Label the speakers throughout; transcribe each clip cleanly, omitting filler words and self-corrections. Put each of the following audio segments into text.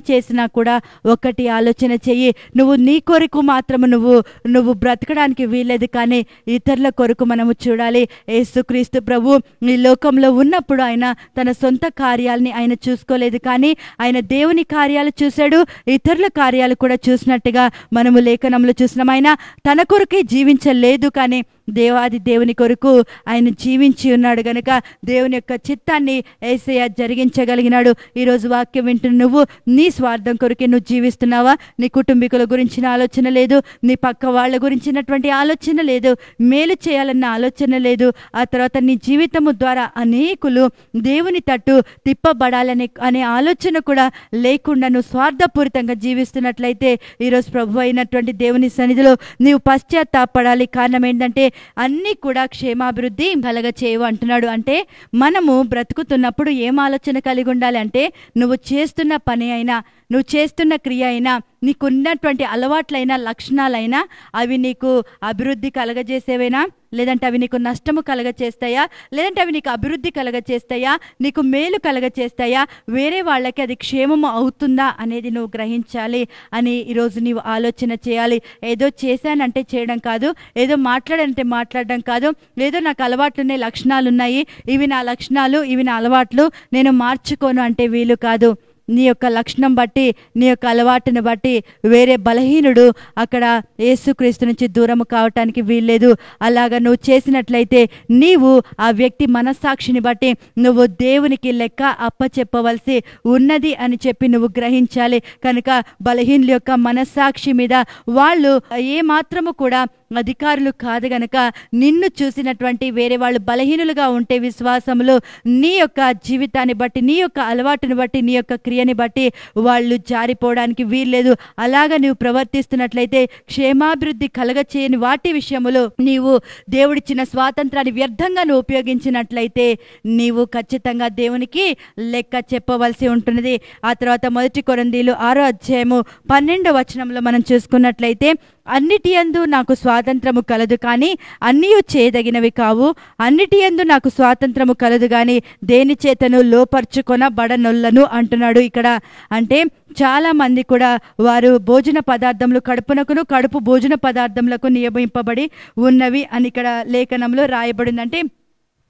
Speaker 1: చేసినా కూడా ఒకటి ఆలోచన చెయ్యి. నువ్వు నీ కొరకు మాత్రము నువ్వు బ్రతకడానికి వీల్లేదు, కానీ ఇతరుల కొరకు మనము చూడాలి. యేసుక్రీస్తు ప్రభు ఈ లోకంలో ఉన్నప్పుడు ఆయన తన సొంత కార్యాలని ఆయన చూసుకోలేదు, కానీ ఆయన దేవుని కార్యాలు చూశాడు, ఇతరుల కార్యాలు కూడా చూసినట్టుగా మనము లేఖనంలో చూసినాం. ఆయన తన కొరకే జీవించలేదు, కానీ దేవాది దేవుని కొరకు ఆయన జీవించి ఉన్నాడు గనుక దేవుని యొక్క చిత్తాన్ని యేసయ్య జరిగించగలిగినాడు. ఈరోజు వాక్యం వింటున్న నువ్వు నీ స్వార్థం కొరకే నువ్వు జీవిస్తున్నావా? నీ కుటుంబీకుల గురించిన ఆలోచన లేదు, నీ పక్క వాళ్ళ గురించినటువంటి ఆలోచన లేదు, మేలు చేయాలన్న ఆలోచన లేదు. ఆ తర్వాత నీ జీవితము ద్వారా అనేకులు దేవుని తట్టు తిప్పబడాలనే ఆలోచన కూడా లేకుండా నువ్వు స్వార్థపూరితంగా జీవిస్తున్నట్లయితే ఈరోజు ప్రభు అయినటువంటి దేవుని సన్నిధిలో నీవు పశ్చాత్తాపడాలి. కారణం ఏంటంటే అన్నీ కూడా క్షేమాభివృద్ధి కలగ చేయవు అంటున్నాడు. అంటే మనము బ్రతుకుతున్నప్పుడు ఏం ఆలోచన కలిగి ఉండాలి అంటే, నువ్వు చేస్తున్న పని అయినా, నువ్వు చేస్తున్న క్రియ అయినా, నీకున్నటువంటి అలవాట్లైనా లక్షణాలైనా అవి నీకు అభివృద్ధి కలగజేసేవేనా, లేదంటే అవి నీకు నష్టము కలగచేస్తాయా, లేదంటే అవి నీకు అభివృద్ధి కలగచేస్తాయా, నీకు మేలు కలగచేస్తాయా, వేరే వాళ్ళకి అది క్షేమము అవుతుందా అనేది నువ్వు గ్రహించాలి అని ఈరోజు నీవు ఆలోచన చేయాలి. ఏదో చేశానంటే చేయడం కాదు, ఏదో మాట్లాడంటే మాట్లాడడం కాదు, ఏదో నాకు అలవాట్లున్నాయి, లక్షణాలు ఉన్నాయి, ఇవి నా లక్షణాలు, ఇవి నా అలవాట్లు, నేను మార్చుకోను అంటే వీలు కాదు. నీ యొక్క లక్షణం బట్టి, నీ యొక్క అలవాటును బట్టి వేరే బలహీనుడు అక్కడ యేసుక్రీస్తు నుంచి దూరము కావటానికి వీల్లేదు. అలాగా నువ్వు చేసినట్లయితే నీవు ఆ వ్యక్తి మనస్సాక్షిని బట్టి నువ్వు దేవునికి లెక్క అప్పచెప్పవలసి ఉన్నది అని చెప్పి నువ్వు గ్రహించాలి. కనుక బలహీనుల యొక్క మనస్సాక్షి మీద వాళ్ళు ఏ మాత్రము కూడా అధికారులు కాదు గనక నిన్ను చూసినటువంటి వేరే వాళ్ళు బలహీనులుగా ఉంటే విశ్వాసములు నీ యొక్క జీవితాన్ని బట్టి, నీ యొక్క అలవాటుని బట్టి, నీ యొక్క క్రియని బట్టి వాళ్ళు జారిపోవడానికి వీల్లేదు. అలాగా నీవు ప్రవర్తిస్తున్నట్లయితే క్షేమాభివృద్ధి కలగచేయని వాటి విషయములో నీవు దేవుడిచ్చిన స్వాతంత్రాన్ని వ్యర్థంగా నువ్వు ఉపయోగించినట్లయితే నీవు ఖచ్చితంగా దేవునికి లెక్క చెప్పవలసి ఉంటున్నది. ఆ తర్వాత 1 కొరింథీయులు 6వ అధ్యాయము 12వ వచనంలో మనం చూసుకున్నట్లయితే, అన్నిటి యందు నాకు స్వాతంత్రము కలదు, కానీ అన్నీయు చేయదగినవి కావు. అన్నిటి యందు నాకు స్వాతంత్రము కలదు, కానీ దేని చేతను లోపర్చుకొనబడనొల్లను అంటున్నాడు. ఇక్కడ అంటే చాలా మంది కూడా వారు భోజన పదార్థములు కడుపునకును, కడుపు భోజన పదార్థములకు నియమింపబడి ఉన్నవి అని ఇక్కడ లేఖనంలో రాయబడింది. అంటే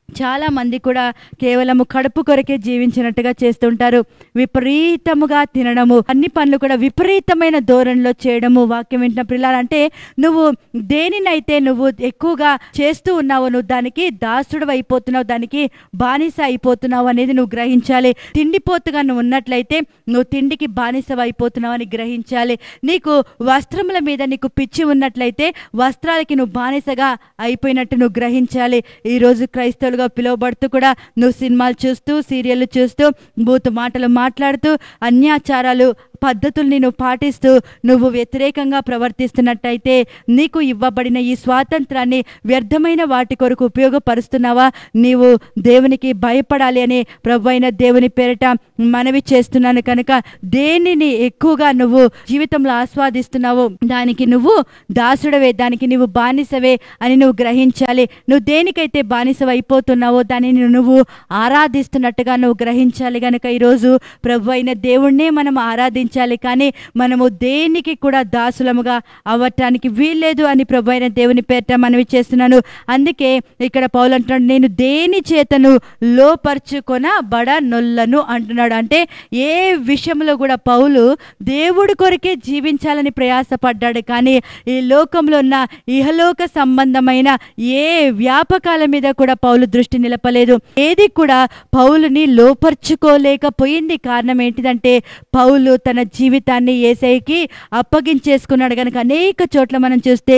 Speaker 1: చాలా మంది కూడా కేవలము కడుపు కొరకే జీవించినట్టుగా చేస్తుంటారు. విపరీతముగా తినడము, అన్ని పనులు కూడా విపరీతమైన ధోరణిలో చేయడము. వాక్యం వింటున్న పిల్లలంటే నువ్వు దేనినైతే నువ్వు ఎక్కువగా చేస్తూ ఉన్నావు, నువ్వు దానికి దాసుడు అయిపోతున్నావు, దానికి బానిస అయిపోతున్నావు అనేది నువ్వు గ్రహించాలి. తిండిపోతుగా నువ్వు ఉన్నట్లయితే నువ్వు తిండికి బానిస అయిపోతున్నావు అని గ్రహించాలి. నీకు వస్త్రముల మీద నీకు పిచ్చి ఉన్నట్లయితే వస్త్రాలకి నువ్వు బానిసగా అయిపోయినట్టు నువ్వు గ్రహించాలి. ఈరోజు క్రైస్తవులుగా పిలువబడుతూ కూడా నువ్వు సినిమాలు చూస్తూ, సీరియళ్ళు చూస్తూ, బూతు మాటలు మాట్లాడుతూ, అన్యాచారాలు పద్ధతుల్ని నువ్వు పాటిస్తూ నువ్వు వ్యతిరేకంగా ప్రవర్తిస్తున్నట్టయితే నీకు ఇవ్వబడిన ఈ స్వాతంత్రాన్ని వ్యర్థమైన వాటి కొరకు ఉపయోగపరుస్తున్నావా? నీవు దేవునికి భయపడాలి అని ప్రభువైన దేవుని పేరిట మనవి చేస్తున్నాను. కనుక దేనిని ఎక్కువగా నువ్వు జీవితంలో ఆస్వాదిస్తున్నావో దానికి నువ్వు దాసుడవే, దానికి నువ్వు బానిసవే అని నువ్వు గ్రహించాలి. నువ్వు దేనికైతే బానిస అయిపోతున్నావో దానిని నువ్వు ఆరాధిస్తున్నట్టుగా నువ్వు గ్రహించాలి. కనుక ఈరోజు ప్రభువైన దేవుణ్ణే మనం ఆరాధించాలి, కానీ మనము దేనికి కూడా దాసులముగా అవ్వటానికి వీల్లేదు అని ప్రభువైన దేవుని పేరిట మనవి చేస్తున్నాను. అందుకే ఇక్కడ పౌలు అంటున్నాడు, నేను దేని చేతను లోపర్చుకొనబడనొల్లను అంటున్నాడు. అంటే ఏ విషయంలో కూడా పౌలు దేవుడి కొరకే జీవించాలని ప్రయాసపడ్డాడు, కానీ ఈ లోకంలో ఉన్న ఇహలోక సంబంధమైన ఏ వ్యాపకాల మీద కూడా పౌలు దృష్టి నిలపలేదు. ఏది కూడా పౌలుని లోపర్చుకోలేకపోయింది. కారణం ఏంటిదంటే పౌలు తన జీవితాన్ని యేసయ్యకి అప్పగించేసుకున్నాడు. కనుక అనేక చోట్ల మనం చూస్తే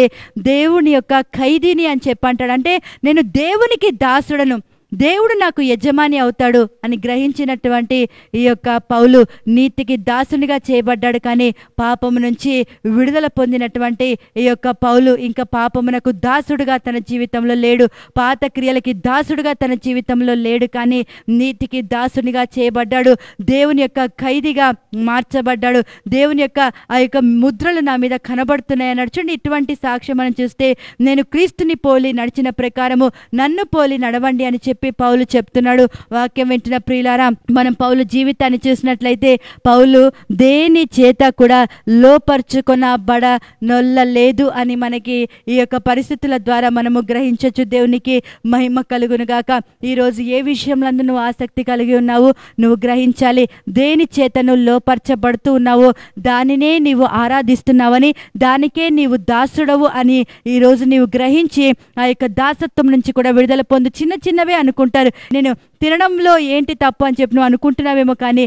Speaker 1: దేవుని యొక్క ఖైదీని అని చెప్పంటాడు. అంటే నేను దేవునికి దాసుడను, దేవుడు నాకు యజమాని అవుతాడు అని గ్రహించినటువంటి ఈ యొక్క పౌలు నీతికి దాసునిగా చేయబడ్డాడు, కానీ పాపము నుంచి విడుదల పొందినటువంటి ఈ యొక్క పౌలు ఇంకా పాపమునకు దాసుడుగా తన జీవితంలో లేడు, పాత క్రియలకి దాసుడుగా తన జీవితంలో లేడు, కానీ నీతికి దాసునిగా చేయబడ్డాడు, దేవుని యొక్క ఖైదీగా మార్చబడ్డాడు. దేవుని యొక్క ఆ యొక్క ముద్రలు నా మీద కనబడుతున్నాయని నడుచుండి ఇటువంటి సాక్ష్యం మనం చూస్తే, నేను క్రీస్తుని పోలి నడిచిన ప్రకారము నన్ను పోలి నడవండి అని చెప్పి చెప్పి పౌలు చెప్తున్నాడు. వాక్యం వింటున్న ప్రియులారా, మనం పౌలు జీవితాన్ని చూసినట్లయితే పౌలు దేని చేత కూడా లోపరుచుకొనబడనొల్లలేదు అని మనకి ఈ యొక్క పరిస్థితుల ద్వారా మనము గ్రహించవచ్చు. దేవునికి మహిమ కలుగును గాక. ఈరోజు ఏ విషయంలో నువ్వు ఆసక్తి కలిగి ఉన్నావు నువ్వు గ్రహించాలి. దేని చేత నువ్వు లోపరచబడుతూ ఉన్నావో దానినే నీవు ఆరాధిస్తున్నావని, దానికే నీవు దాసుడవు అని ఈరోజు నీవు గ్రహించి ఆ యొక్క దాసత్వం నుంచి కూడా విడుదల పొందు. చిన్న చిన్నవే అనుకుంటారు, నేను తినడంలో ఏంటి తప్పు అని చెప్పి నువ్వు అనుకుంటున్నావేమో, కానీ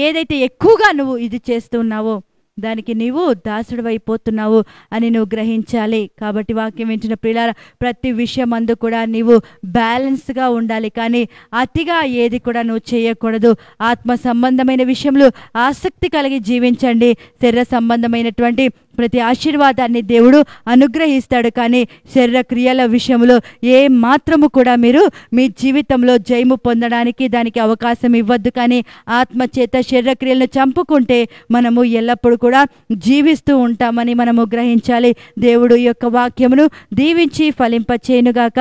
Speaker 1: ఏదైతే ఎక్కువగా నువ్వు ఇది చేస్తున్నావో దానికి నీవు దాసుడు అయిపోతున్నావు అని నువ్వు గ్రహించాలి. కాబట్టి వాక్యం వింటున్న ప్రియులారా, ప్రతి విషయం అందు కూడా నీవు బ్యాలెన్స్గా ఉండాలి, కానీ అతిగా ఏది కూడా నువ్వు చేయకూడదు. ఆత్మ సంబంధమైన విషయంలో ఆసక్తి కలిగి జీవించండి. శరీర సంబంధమైనటువంటి ప్రతి ఆశీర్వాదాన్ని దేవుడు అనుగ్రహిస్తాడు, కానీ శరీర క్రియల విషయంలో ఏ మాత్రము కూడా మీరు మీ జీవితంలో జయము పొందడానికి దానికి అవకాశం ఇవ్వద్దు. కానీ ఆత్మ చేత శరీర క్రియలను చంపుకుంటే మనము ఎల్లప్పుడూ కూడా జీవిస్తూ ఉంటామని మనము గ్రహించాలి. దేవుడు ఈ యొక్క వాక్యమును దీవించి ఫలింపచేయునుగాక.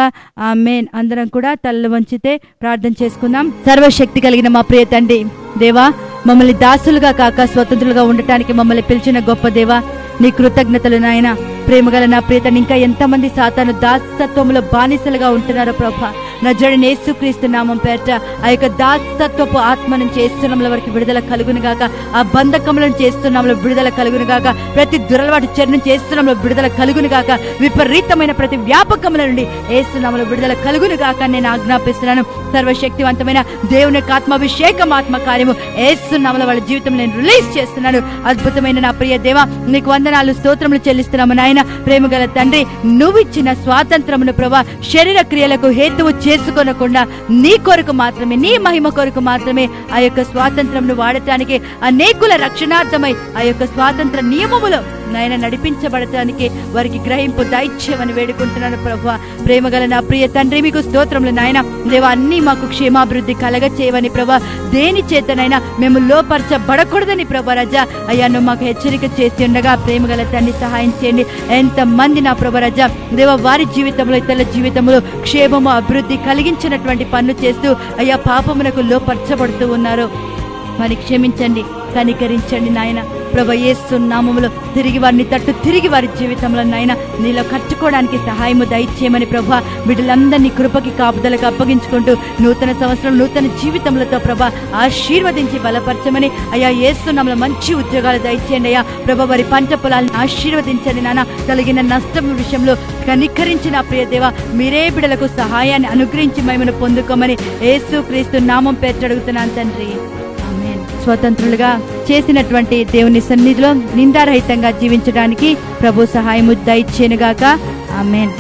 Speaker 1: ఆమేన్. అందరం కూడా తలలు వంచితే ప్రార్థన చేసుకుందాం. సర్వశక్తి కలిగిన మా ప్రియ తండ్రి దేవా, మమ్మల్ని దాసులుగా కాక స్వతంత్రులుగా ఉండటానికి మమ్మల్ని పిలిచిన గొప్ప దేవా, నీ కృతజ్ఞతలు నాయన. ప్రేమగల నా ప్రియతని, ఇంకా ఎంతమంది సాతాను దాసత్వంలో బానిసలుగా ఉంటున్నారో ప్రభా, నజరేయుడైన యేసుక్రీస్తు నామం పేరట ఆ యొక్క దాసత్వపు ఆత్మ నుంచి యేసునామములో వారికి విడుదల కలుగును గాక. ఆ బంధకముల నుంచి యేసునామములో విడుదల కలుగును గాక. ప్రతి దురలవాటు చెడు నుంచి యేసునామములో విడుదల కలుగును గాక. విపరీతమైన ప్రతి వ్యాపకముల నుండి యేసునామములో విడుదల కలుగును గాక నేను ఆజ్ఞాపిస్తున్నాను. సర్వశక్తివంతమైన దేవుని యొక్క ఆత్మాభిషేకం, ఆత్మ కార్యము యేసునామములో వాళ్ళ జీవితం నేను రిలీజ్ చేస్తున్నాను. అద్భుతమైన నా ప్రియ దేవా, నీకు వందనాలు స్తోత్రములు చెల్లిస్తున్నాము నాయన. ప్రేమగల తండ్రి, నువ్విచ్చిన స్వాతంత్రమును ప్రభా శరీర క్రియలకు హేతువు చేసుకోనకుండా నీ కొరకు మాత్రమే, నీ మహిమ కొరకు మాత్రమే ఆ యొక్క స్వాతంత్రమును వాడటానికి, అనేకుల రక్షణార్థమై ఆ యొక్క స్వాతంత్ర నియమములో నాయన నడిపించబడటానికి వారికి గ్రహింపు దైత్యమని వేడుకుంటున్నాను ప్రభా. ప్రేమగల నా ప్రియ తండ్రి, మీకు స్తోత్రములు నాయన. దేవా, అన్ని మాకు క్షేమాభివృద్ధి కలగ చేయవని ప్రభా. దేని చేతనైనా మేము లోపరచబడకూడదని ప్రభా రజా అయ్యా నువ్వు మాకు హెచ్చరిక చేసి ఉండగా ప్రేమగల తండ్రి సహాయం చేయండి. ఎంతమంది నా ప్రభా రజా దేవా వారి జీవితంలో ఇతరుల జీవితంలో క్షేమము అభివృద్ధి కలిగించినటువంటి పనులు చేస్తూ అయ్యా పాపమునకు లోపరచబడుతూ ఉన్నారు, మరి క్షమించండి, కనికరించండి నాయన. ప్రభు యేసు నామములో తిరిగి వారి జీవితంలో నాయన నీలో కట్టుకోవడానికి సహాయము దయచేయమని ప్రభా బిడ్డలందరినీ కృపకి కాపుదలకు అప్పగించుకుంటూ నూతన సంవత్సరం నూతన జీవితంలో ప్రభా ఆశీర్వదించి బలపరచమని అయ్యా యేసు నామములో మంచి ఉద్యోగాలు దయచేయండి అయ్యా. ప్రభా వారి పంట పొలాలను ఆశీర్వదించండి నాన్న. కలిగిన నష్టం విషయంలో కనికరించిన ప్రియ దేవ మీరే బిడ్డలకు సహాయాన్ని అనుగ్రహించి మహిమను పొందుకోమని యేసు క్రీస్తు నామం పేరు అడుగుతున్నాను తండ్రి. స్వతంత్రులుగా చేసినటువంటి దేవుని సన్నిధిలో నిందారహితంగా జీవించడానికి ప్రభు సహాయము దయచేయునుగాక. ఆమేన్.